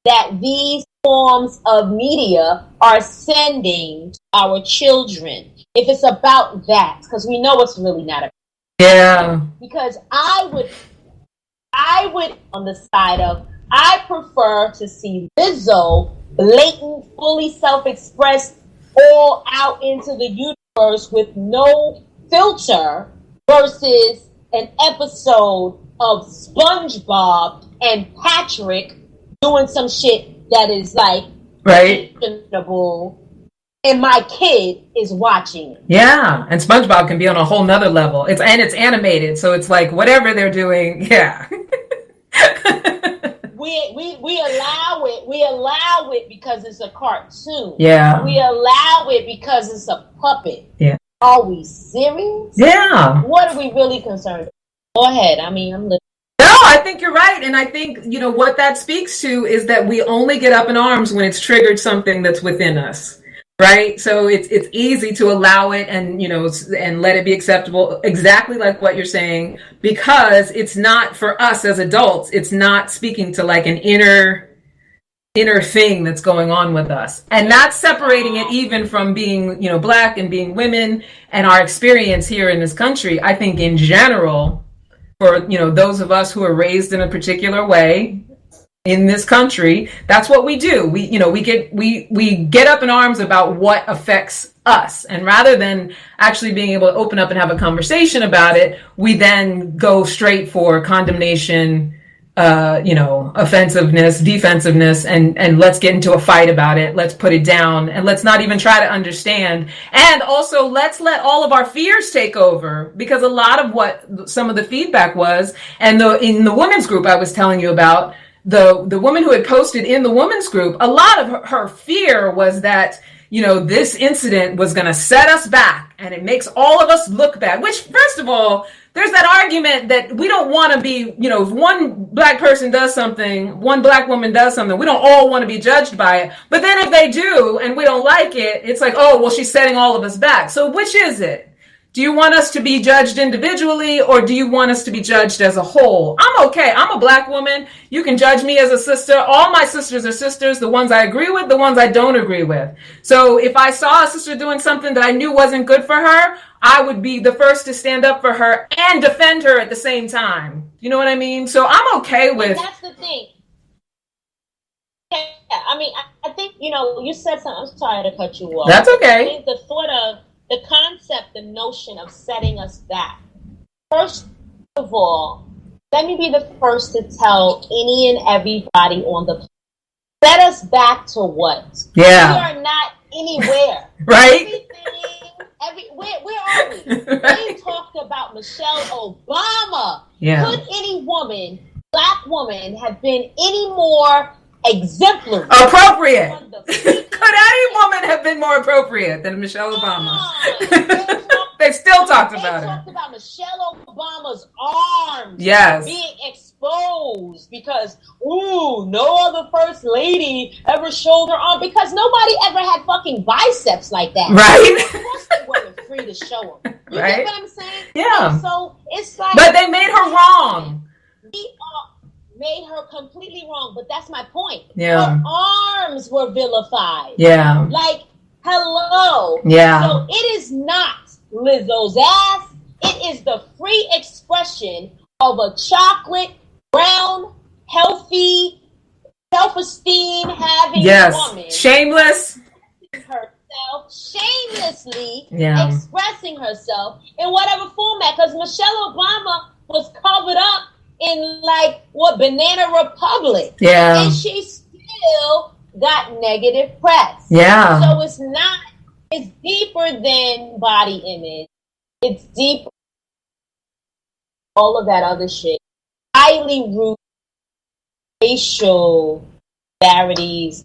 that these forms of media are sending to our children. If it's about that, because we know it's really not about. Yeah. Because I would on the side of, I prefer to see Lizzo blatant, fully self-expressed, all out into the universe with no filter versus an episode of SpongeBob and Patrick doing some shit that is like right, and my kid is watching it. Yeah, and SpongeBob can be on a whole nother level. It's animated, so it's like whatever they're doing. Yeah. We allow it. We allow it because it's a cartoon. Yeah. We allow it because it's a puppet. Yeah. Are we serious? Yeah. What are we really concerned about? Go ahead. I mean, I'm listening. No, I think you're right. And I think, what that speaks to is that we only get up in arms when it's triggered something that's within us. Right. So it's easy to allow it and, and let it be acceptable, exactly like what you're saying, because it's not for us as adults. It's not speaking to like an inner inner thing that's going on with us. And that's separating it even from being, Black and being women and our experience here in this country. I think in general, for, those of us who are raised in a particular way in this country, that's what we do. We get up in arms about what affects us. And rather than actually being able to open up and have a conversation about it, we then go straight for condemnation, offensiveness, defensiveness, and let's get into a fight about it. Let's put it down and let's not even try to understand. And also let's let all of our fears take over, because a lot of what some of the feedback was, and in the women's group I was telling you about, the woman who had posted in the women's group, a lot of her fear was that, this incident was going to set us back and it makes all of us look bad, which, first of all, there's that argument that we don't want to be, if one Black person does something, one Black woman does something, we don't all want to be judged by it. But then if they do and we don't like it, it's like, oh, well, she's setting all of us back. So which is it? Do you want us to be judged individually, or do you want us to be judged as a whole? I'm okay. I'm a Black woman. You can judge me as a sister. All my sisters are sisters, the ones I agree with, the ones I don't agree with. So if I saw a sister doing something that I knew wasn't good for her, I would be the first to stand up for her and defend her at the same time. You know what I mean? So I'm okay with... And that's the thing. Yeah, I think, you said something. I'm sorry to cut you off. That's okay. I think the thought of the concept, the notion of setting us back. First of all, let me be the first to tell any and everybody on the planet, set us back to what? Yeah. We are not anywhere. Right? Where are we? Right. They talked about Michelle Obama. Yeah. Could any woman, Black woman, have been any more exemplary? Appropriate. Could any woman have been more appropriate than Michelle Obama? They've still talked about it. They talked about Michelle Obama's arms being exposed because, no other first lady ever showed her arm, because nobody ever had fucking biceps like that. Right. Of course they weren't free to show them. You Right. get what I'm saying? Yeah. And so it's like... But they made her wrong. Made her completely wrong, but that's my point. Yeah. Her arms were vilified. Yeah. Like, hello. Yeah. So it is not Lizzo's ass. It is the free expression of a chocolate, brown, healthy, self-esteem having woman. Shameless. Herself shamelessly expressing herself in whatever format, because Michelle Obama was covered up in Banana Republic. Yeah. And she still got negative press. Yeah. So it's deeper than body image. It's deeper all of that other shit. Highly rooted racial disparities.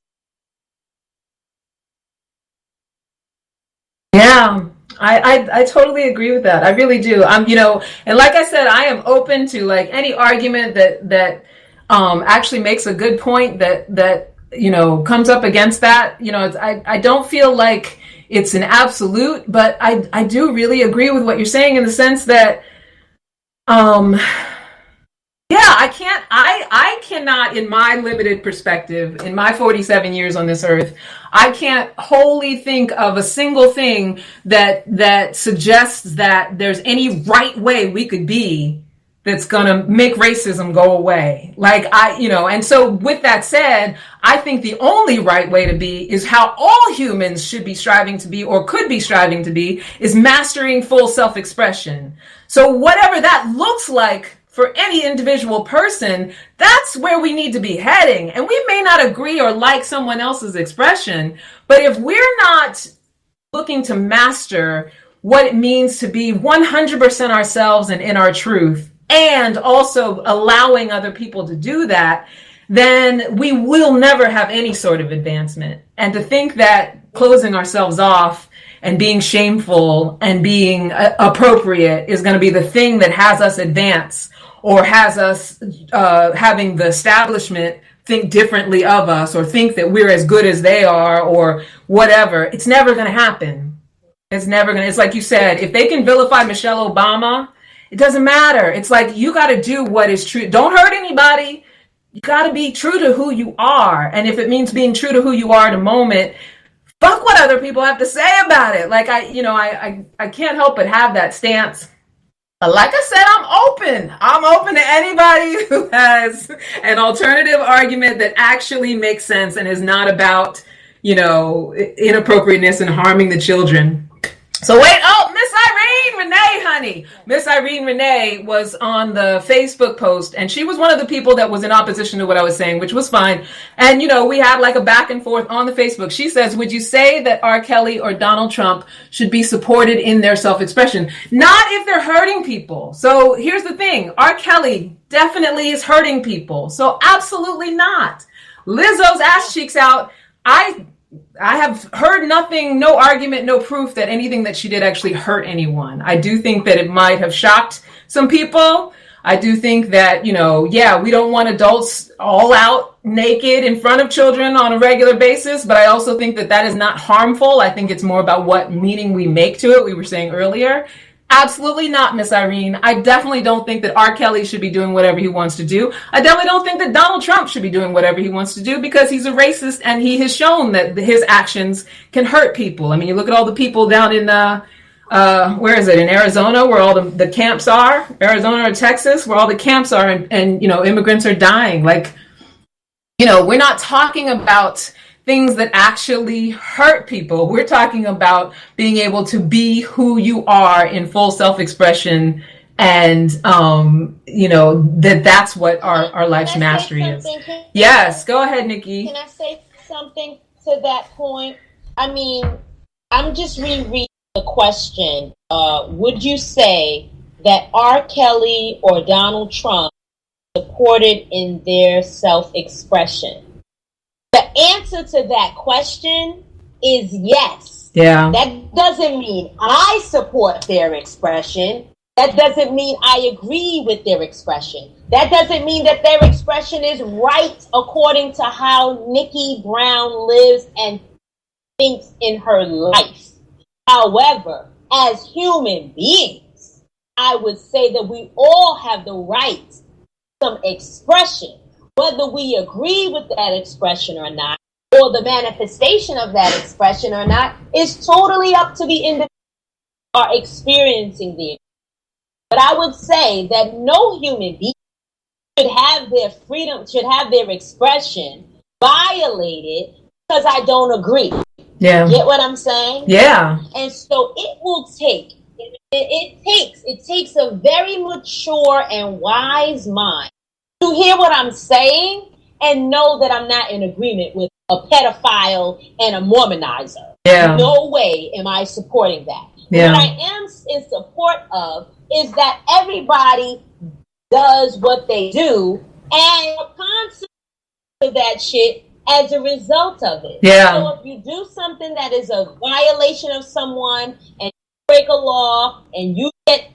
Yeah. I totally agree with that. I really do. And like I said, I am open to any argument that actually makes a good point that comes up against that. I don't feel like it's an absolute, but I do really agree with what you're saying in the sense that I cannot, in my limited perspective, in my 47 years on this earth, I can't wholly think of a single thing that suggests that there's any right way we could be that's going to make racism go away. And so with that said, I think the only right way to be is how all humans should be striving to be, or could be striving to be, is mastering full self-expression. So whatever that looks like for any individual person, that's where we need to be heading. And we may not agree or like someone else's expression, but if we're not looking to master what it means to be 100% ourselves and in our truth, and also allowing other people to do that, then we will never have any sort of advancement. And to think that closing ourselves off and being shameful and being appropriate is going to be the thing that has us advance, or has us having the establishment think differently of us, or think that we're as good as they are, or whatever. It's never going to happen. It's like you said, if they can vilify Michelle Obama, it doesn't matter. It's like, you got to do what is true. Don't hurt anybody. you got to be true to who you are. And if it means being true to who you are in a moment, fuck what other people have to say about it. Like I can't help but have that stance. Like I said, I'm open to anybody who has an alternative argument that actually makes sense and is not about, inappropriateness and harming the children. So wait, Miss Irene Renee, honey. Miss Irene Renee was on the Facebook post, and she was one of the people that was in opposition to what I was saying, which was fine. And, we had like a back and forth on the Facebook. She says, would you say that R. Kelly or Donald Trump should be supported in their self-expression? Not if they're hurting people. So here's the thing. R. Kelly definitely is hurting people. So absolutely not. Lizzo's ass cheeks out. I have heard nothing, no argument, no proof that anything that she did actually hurt anyone. I do think that it might have shocked some people. I do think that, we don't want adults all out naked in front of children on a regular basis, but I also think that that is not harmful. I think it's more about what meaning we make to it. We were saying earlier. Absolutely not, Miss Irene. I definitely don't think that R. Kelly should be doing whatever he wants to do. I definitely don't think that Donald Trump should be doing whatever he wants to do because he's a racist and he has shown that his actions can hurt people. I mean, you look at all the people down in, where is it, in Arizona, where all the camps are, Arizona or Texas, where all the camps are and immigrants are dying. Like, we're not talking about things that actually hurt people. We're talking about being able to be who you are in full self-expression and, that's what our life's mastery is. Yes, go ahead, Nikki. Can I say something to that point? I mean, I'm just rereading the question. Would you say that R. Kelly or Donald Trump supported in their self-expression? The answer to that question is yes. Yeah. That doesn't mean I support their expression. That doesn't mean I agree with their expression. That doesn't mean that their expression is right according to how Nikki Brown lives and thinks in her life. However, as human beings, I would say that we all have the right to some expression. Whether we agree with that expression or not, or the manifestation of that expression or not, is totally up to the individual who are experiencing the experience. But I would say that no human being should have their freedom, should have their expression violated because I don't agree. Yeah. Get what I'm saying? Yeah. And so it will take, it takes a very mature and wise mind to hear what I'm saying and know that I'm not in agreement with a pedophile and a Mormonizer. Yeah. No way am I supporting that. Yeah. What I am in support of is that everybody does what they do and consequences of that shit as a result of it. Yeah. So if you do something that is a violation of someone and you break a law and you get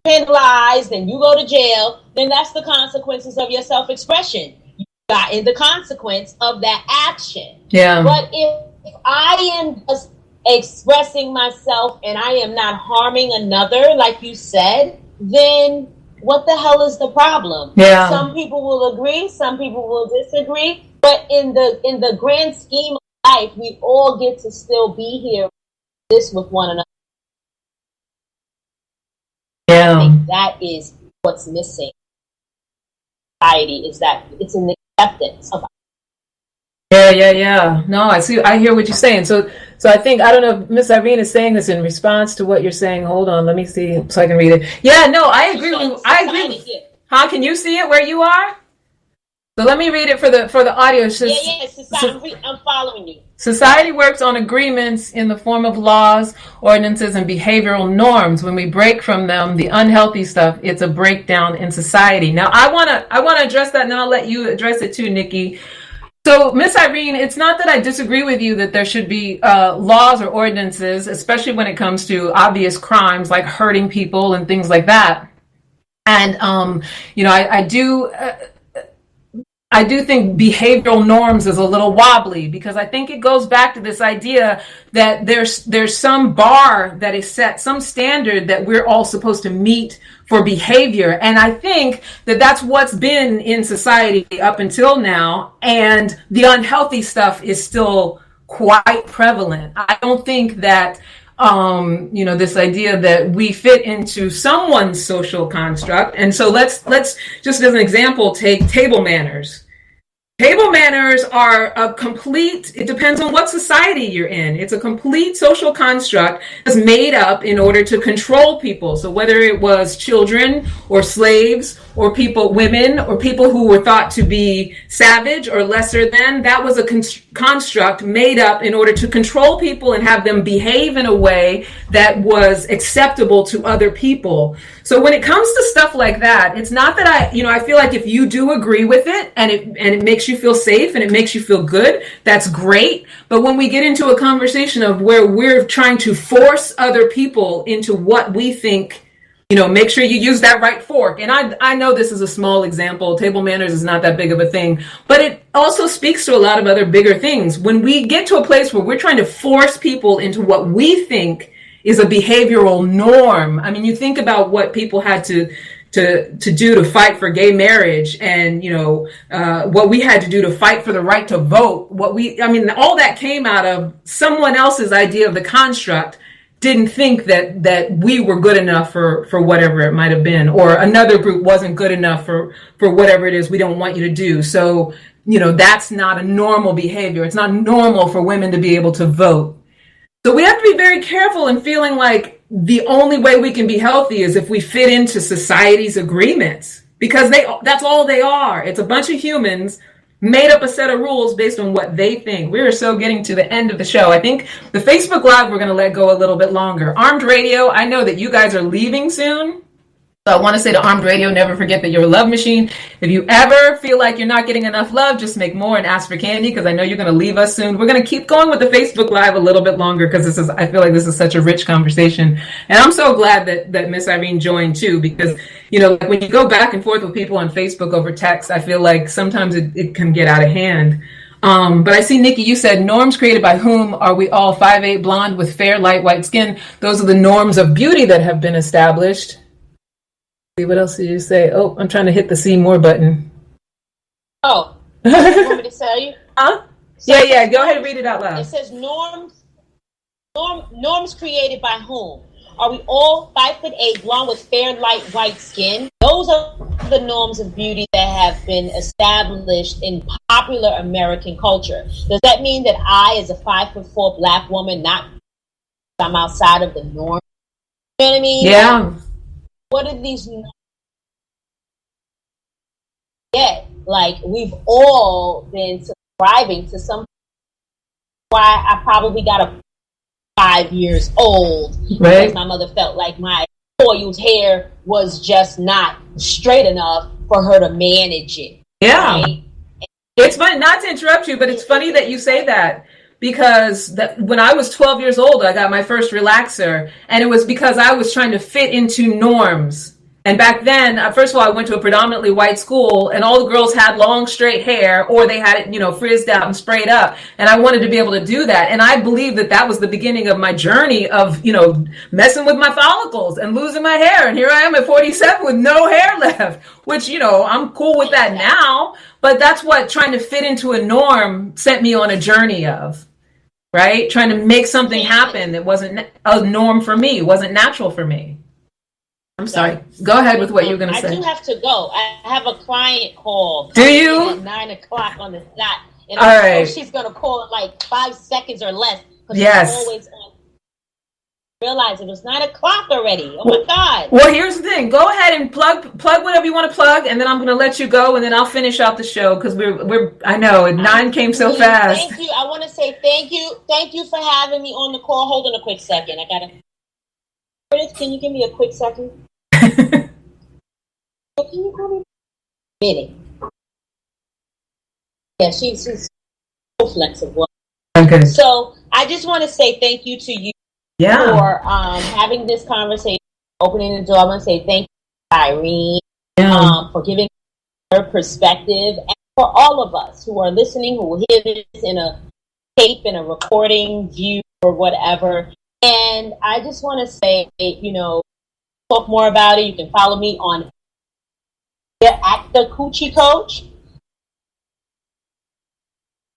penalized and you go to jail, then that's the consequences of your self-expression. You got in the consequence of that action. Yeah. But if I am just expressing myself and I am not harming another, like you said, then what the hell is the problem? Yeah. Some people will agree, some people will disagree, but in the grand scheme of life, we all get to still be here this with one another. Yeah. I think that is what's missing in society, is that it's an acceptance of. Yeah. No, I hear what you're saying. So I think, I don't know if Miss Irene is saying this in response to what you're saying. Hold on, let me see so I can read it. Yeah, no, I agree with Huh? Can you see it where you are? So let me read it for the audio. Society, I'm following you. Society works on agreements in the form of laws, ordinances, and behavioral norms. When we break from them, the unhealthy stuff, it's a breakdown in society. Now, I wanna address that, and then I'll let you address it too, Nikki. So, Miss Irene, it's not that I disagree with you that there should be laws or ordinances, especially when it comes to obvious crimes like hurting people and things like that. And, I do I do think behavioral norms is a little wobbly, because I think it goes back to this idea that there's some bar that is set, some standard that we're all supposed to meet for behavior. And I think that that's what's been in society up until now. And the unhealthy stuff is still quite prevalent. I don't think that this idea that we fit into someone's social construct. And so let's just as an example, take table manners. Table manners are it depends on what society you're in. It's a complete social construct that's made up in order to control people. So whether it was children or slaves or women or people who were thought to be savage or lesser than, that was a construct made up in order to control people and have them behave in a way that was acceptable to other people. So when it comes to stuff like that, it's not that I feel like if you do agree with it and it makes you feel safe and it makes you feel good, that's great. But when we get into a conversation of where we're trying to force other people into what we think, make sure you use that right fork. And I know this is a small example. Table manners is not that big of a thing, but it also speaks to a lot of other bigger things. When we get to a place where we're trying to force people into what we think is a behavioral norm. I mean, you think about what people had to do to fight for gay marriage, and what we had to do to fight for the right to vote. All that came out of someone else's idea of the construct. Didn't think that we were good enough for whatever it might have been, or another group wasn't good enough for whatever it is we don't want you to do. So that's not a normal behavior. It's not normal for women to be able to vote. So we have to be very careful in feeling like the only way we can be healthy is if we fit into society's agreements, because that's all they are. It's a bunch of humans made up a set of rules based on what they think. We are so getting to the end of the show. I think the Facebook Live we're going to let go a little bit longer. Armed Radio, I know that you guys are leaving soon. So I want to say to Armed Radio, never forget that you're a love machine. If you ever feel like you're not getting enough love, just make more and ask for candy, because I know you're going to leave us soon. We're going to keep going with the Facebook Live a little bit longer, because I feel like this is such a rich conversation. And I'm so glad that Miss Irene joined too, because, when you go back and forth with people on Facebook over text, I feel like sometimes it can get out of hand. But I see, Nikki, you said norms created by whom? Are we all 5'8", blonde with fair, light, white skin? Those are the norms of beauty that have been established. What else did you say? Oh, I'm trying to hit the see more button. Oh, you want me to tell you? Huh? So yeah. Go ahead and read it out loud. It says norms created by whom? Are we all 5'8", blonde with fair, light, white skin? Those are the norms of beauty that have been established in popular American culture. Does that mean that I, as a 5'4" black woman, I'm outside of the norm? You know what I mean? Yeah. What are these? Like we've all been subscribing to some. Why I probably got a 5 years old, right? Because my mother felt like my coiled hair was just not straight enough for her to manage it. Yeah, right? It's funny, not to interrupt you, but it's funny that you say that. Because when I was 12 years old, I got my first relaxer, and it was because I was trying to fit into norms. And back then, first of all, I went to a predominantly white school, and all the girls had long, straight hair, or they had it, frizzed out and sprayed up. And I wanted to be able to do that. And I believe that was the beginning of my journey of, messing with my follicles and losing my hair. And here I am at 47 with no hair left, which, I'm cool with that now. But that's what trying to fit into a norm sent me on a journey of. Right? Trying to make something happen that wasn't a norm for me, wasn't natural for me. I'm sorry. Go ahead with what you were going to say. I do have to go. I have a client call. Do you? At 9 o'clock on the dot. And all right. She's going to call in like 5 seconds or less. Yes. She's always on. Realize it was 9 o'clock already. Oh my God. Well, here's the thing. Go ahead and plug whatever you want to plug, and then I'm going to let you go, and then I'll finish out the show, because I know 9 came so fast. Thank you. I want to say thank you. Thank you for having me on the call. Hold on a quick second. Can you give me a quick second? Can you call me? Minute. Yeah, she's so flexible. Okay. So I just want to say thank you to you. Yeah. For having this conversation, opening the door. I want to say thank you, Irene, yeah. For giving her perspective. And for all of us who are listening, who will hear this in a tape, in a recording, view, or whatever. And I just want to say, talk more about it. You can follow me on at the Coochie Coach.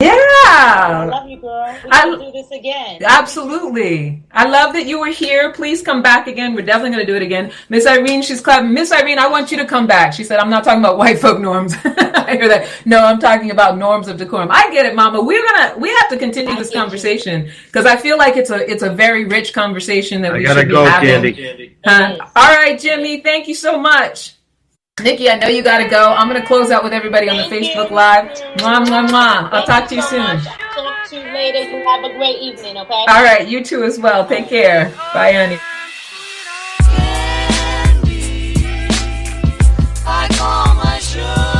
Yeah. I love you, girl. We can do this again. Absolutely. I love that you were here. Please come back again. We're definitely going to do it again. Miss Irene, she's clapping. Miss Irene, I want you to come back. She said, I'm not talking about white folk norms. I hear that. No, I'm talking about norms of decorum. I get it, Mama. We have to continue this conversation because I feel like it's a very rich conversation that we should be having. Candy. All right, Jimmy. Thank you so much. Nikki, I know you got to go. I'm going to close out with everybody on the Facebook Live. Mwah, mwah, mwah. I'll talk to you soon. Talk to you later. You have a great evening, okay? All right. You too as well. Take care. Bye, Annie. Like all my sugar.